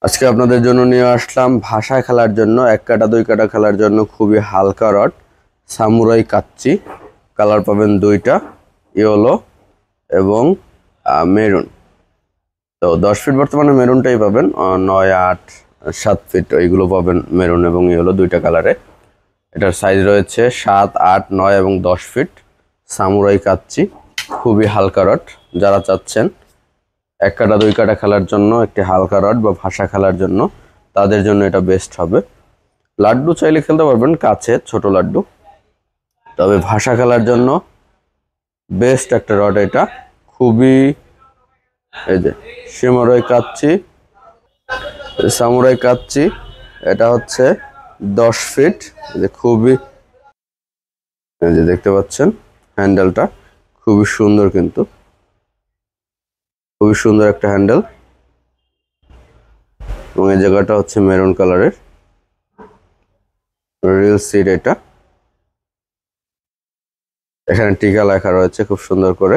আজকে আপনাদের জন্য নিয়ে আসলাম ভাষা খেলার জন্য, এক কাটা দুই কাটা খেলার জন্য খুবই হালকা রড সামুরাই কাচ্চি। কালার পাবেন দুইটা, ইয়েলো এবং মেরুন। তো 10 ফিট বর্তমানে মেরুনটাই পাবেন, 9, 8, 7 ফিট এইগুলো পাবেন মেরুন এবং ইয়েলো দুইটা কালারে। এটার সাইজ রয়েছে 7, 8, 9 এবং 10 ফিট। সামুরাই কাচ্চি, খুবই হালকা রড। যারা চাচ্ছেন এক কাটা দুই কাটা খেলার জন্য একটি হালকা রড বা ভাষা খেলার জন্য, তাদের জন্য এটা বেস্ট হবে। লাড্ডু চাইলে খেলতে পারবেন, কাছে ছোট লাড্ডু। তবে ভাষা খেলার জন্য বেস্ট একটা রড এটা, খুবই এই যে সামুরাই কাচ্চি। এটা হচ্ছে 10 ফিট। যে খুবই এই যে দেখতে পাচ্ছেন হ্যান্ডেলটা খুবই সুন্দর, কিন্তু খুবই সুন্দর একটা হ্যান্ডেল। এবং এই জায়গাটা হচ্ছে মেরুন কালারের রিল সিট। এটা এখানে টিকা লেখা রয়েছে খুব সুন্দর করে।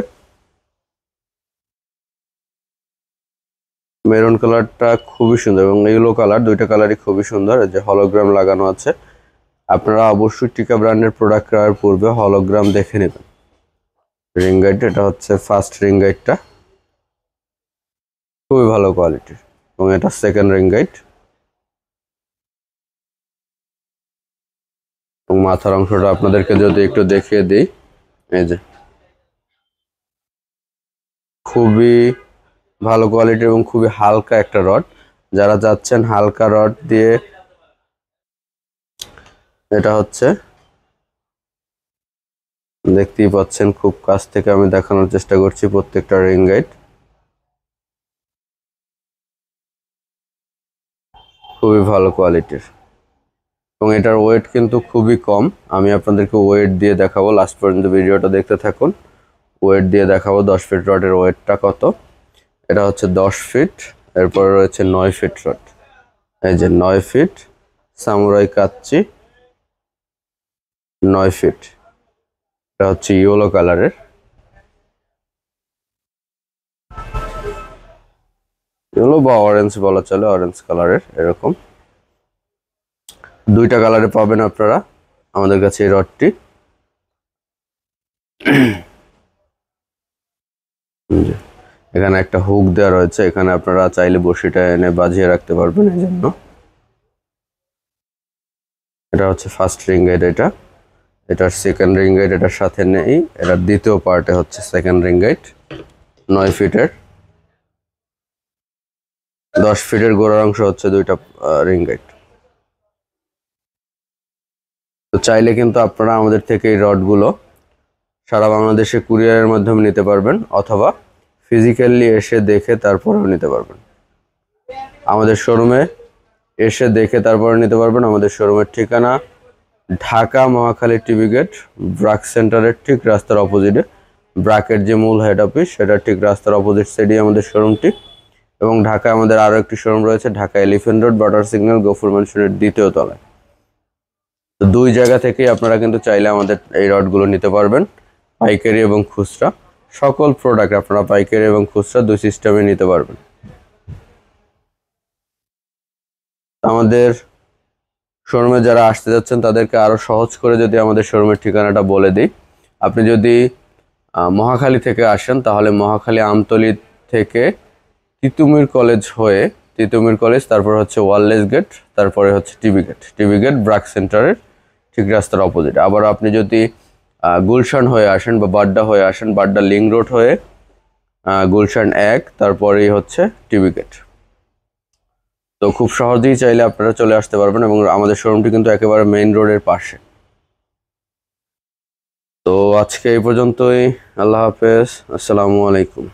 মেরুন কালারটা খুবই সুন্দর এবং ইয়েলো কালার, দুইটা কালারই খুবই সুন্দর। যে হলোগ্রাম লাগানো আছে, আপনারা অবশ্যই টিকা ব্র্যান্ডের প্রোডাক্ট কেনার পূর্বে হলোগ্রাম দেখে নেবেন। রিং গাইড, এটা হচ্ছে ফার্স্ট রিং গাইডটা, খুবই ভালো কোয়ালিটির। এবং এটা সেকেন্ড রিং গাইড। এবং মাথার অংশটা আপনাদেরকে যদি একটু দেখিয়ে দিই, এই যে খুবই ভালো কোয়ালিটি এবং খুবই হালকা একটা রড। যারা চাচ্ছেন হালকা রড দিয়ে, এটা হচ্ছে দেখতেই পাচ্ছেন খুব কাছ থেকে আমি দেখানোর চেষ্টা করছি প্রত্যেকটা রিং গাইড। খুবই ভালো কোয়ালিটির এবং এটার ওয়েট কিন্তু খুবই কম। আমি আপনাদেরকে ওয়েট দিয়ে দেখাবো, লাস্ট পর্যন্ত ভিডিওটা দেখতে থাকুন। ওয়েট দিয়ে দেখাবো 10 ফিট রডের ওয়েটটা কত। এটা হচ্ছে 10 ফিট, এরপরে রয়েছে 9 ফিট রড। এই যে 9 ফিট সামুরাই কাচ্চি, 9 ফিট। এটা হচ্ছে ইয়েলো কালারের, ইয়েলো বা অরেঞ্জ বলা চলে, অরেঞ্জ কালারের। এরকম দুইটা কালারে পাবেন আপনারা আমাদের কাছে এই রডটি। এখানে একটা হুক দেওয়া রয়েছে, এখানে আপনারা চাইলে বড়শিটা এনে বাজিয়ে রাখতে পারবেন এই জন্য। এটা হচ্ছে ফার্স্ট রিং গাইড। এটার সেকেন্ড রিং গাইড এটার সাথে নেই, এটার দ্বিতীয় পার্টে হচ্ছে সেকেন্ড রিং গাইড। 9 ফিটের, 10 ফিটের গোড়ার অংশ হচ্ছে দুইটা রিং গাইড। তো চাইলে কিন্তু আপনারা আমাদের থেকে এই রডগুলো সারা বাংলাদেশে কুরিয়ারের মাধ্যমে নিতে পারবেন, অথবা ফিজিক্যালি এসে দেখে তারপরেও নিতে পারবেন। আমাদের শোরুমে এসে দেখে তারপরে নিতে পারবেন। আমাদের শোরুমের ঠিকানা ঢাকা মহাখালী টিভি গেট, ব্রাক সেন্টারের ঠিক রাস্তার অপোজিটে। ব্রাকের যে মূল হেড অফিস, সেটার ঠিক রাস্তার অপোজিট সাইডে আমাদের শোরুমটি। এবং ঢাকায় আমাদের আরও একটি শোরুম রয়েছে, Dhaka elephant road, Bata signal, Gafur ম্যানশনের দ্বিতীয় তলায়। তো দুই জায়গা থেকেই আপনারা কিন্তু চাইলে আমাদের এই রডগুলো নিতে পারবেন, পাইকারি এবং খুচরা। সকল প্রোডাক্ট আপনারা পাইকারি এবং খুচরা দুই সিস্টেমে নিতে পারবেন। আমাদের শোরুমে যারা আসতে যাচ্ছেন তাদেরকে আরও সহজ করে যদি আমাদের শোরুমের ঠিকানাটা বলে দিই, আপনি যদি মহাখালী থেকে আসেন তাহলে মহাখালী আমতলী থেকে তিতুমির কলেজ হয়ে, তিতুমির কলেজ, তারপর হচ্ছে ওয়ারলেস গেট, তারপরে হচ্ছে টিভি গেট ব্রাক সেন্টারের ঠিক রাস্তার অপোজিট। আবার আপনি যদি গুলশান হয়ে আসেন বা বাড্ডা হয়ে আসেন, বাড্ডা লিং রোড হয়ে গুলশান 1, তারপরেই হচ্ছে টিভি গেট। তো খুব সহজেই চাইলে আপনারা চলে আসতে পারবেন এবং আমাদের শোরুমটি কিন্তু একেবারে মেইন রোডের পাশে। তো আজকে এই পর্যন্তই, আল্লাহ হাফেজ, আসসালামু আলাইকুম।